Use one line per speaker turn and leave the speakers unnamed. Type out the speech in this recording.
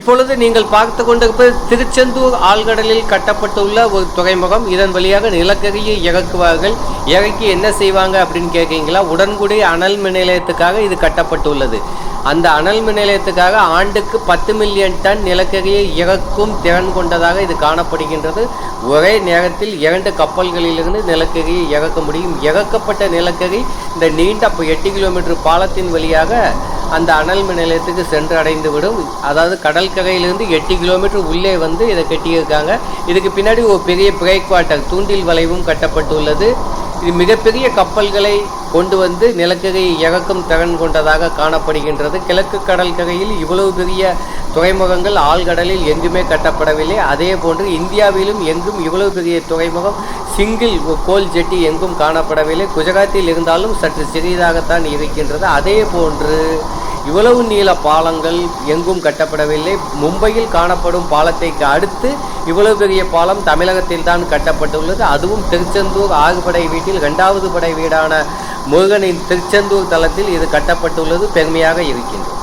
இப்பொழுது நீங்கள் பார்த்து கொண்டிருப்பது திருச்செந்தூர் ஆழ்கடலில் கட்டப்பட்டுள்ள ஒரு துறைமுகம். இதன் வழியாக நிலக்கரியை இறக்குவார்கள். இறக்கி என்ன செய்வாங்க அப்படின்னு கேட்குறீங்களா? உடன்குடி அனல் மின் நிலையத்துக்காக இது கட்டப்பட்டுள்ளது. அந்த அனல் மின் நிலையத்துக்காக ஆண்டுக்கு 10 மில்லியன் டன் நிலக்கரியை இறக்கும் திறன் கொண்டதாக இது காணப்படுகின்றது. ஒரே நேரத்தில் 2 கப்பல்களிலிருந்து நிலக்கரியை இறக்க முடியும். இறக்கப்பட்ட நிலக்கரி இந்த நீண்ட 8 கிலோமீட்டர் பாலத்தின் வழியாக அந்த அனல் மின் நிலையத்துக்கு சென்று அடைந்துவிடும். அதாவது கடற்கரையிலிருந்து 8 கிலோமீட்டர் உள்ளே வந்து இதை கட்டியிருக்காங்க. இதுக்கு பின்னாடி ஒரு பெரிய பிரேக் வாட்டர் தூண்டில் வளைவும் கட்டப்பட்டுள்ளது. இது மிகப்பெரிய கப்பல்களை கொண்டு வந்து நிலக்கரியை இறக்கும் திறன் கொண்டதாக காணப்படுகின்றது. கிழக்கு கடற்கரையில் இவ்வளவு பெரிய துறைமுகங்கள் ஆழ்கடலில் எங்குமே கட்டப்படவில்லை. அதே போன்று இந்தியாவிலும் எங்கும் இவ்வளவு பெரிய துறைமுகம் சிங்கிள் கோல் ஜெட்டி எங்கும் காணப்படவில்லை. குஜராத்தில் இருந்தாலும் சற்று சிறியதாகத்தான் இருக்கின்றது. அதே போன்று இவ்வளவு நீள பாலங்கள் எங்கும் கட்டப்படவில்லை. மும்பையில் காணப்படும் பாலத்தை அடுத்து இவ்வளவு பெரிய பாலம் தமிழகத்தில் தான் கட்டப்பட்டுள்ளது. அதுவும் திருச்செந்தூர் 6 படை வீட்டில் 2வது படை வீடான முருகனின் திருச்செந்தூர் தலத்தில் இது கட்டப்பட்டுள்ளது. பெருமையாக இருக்கின்றது.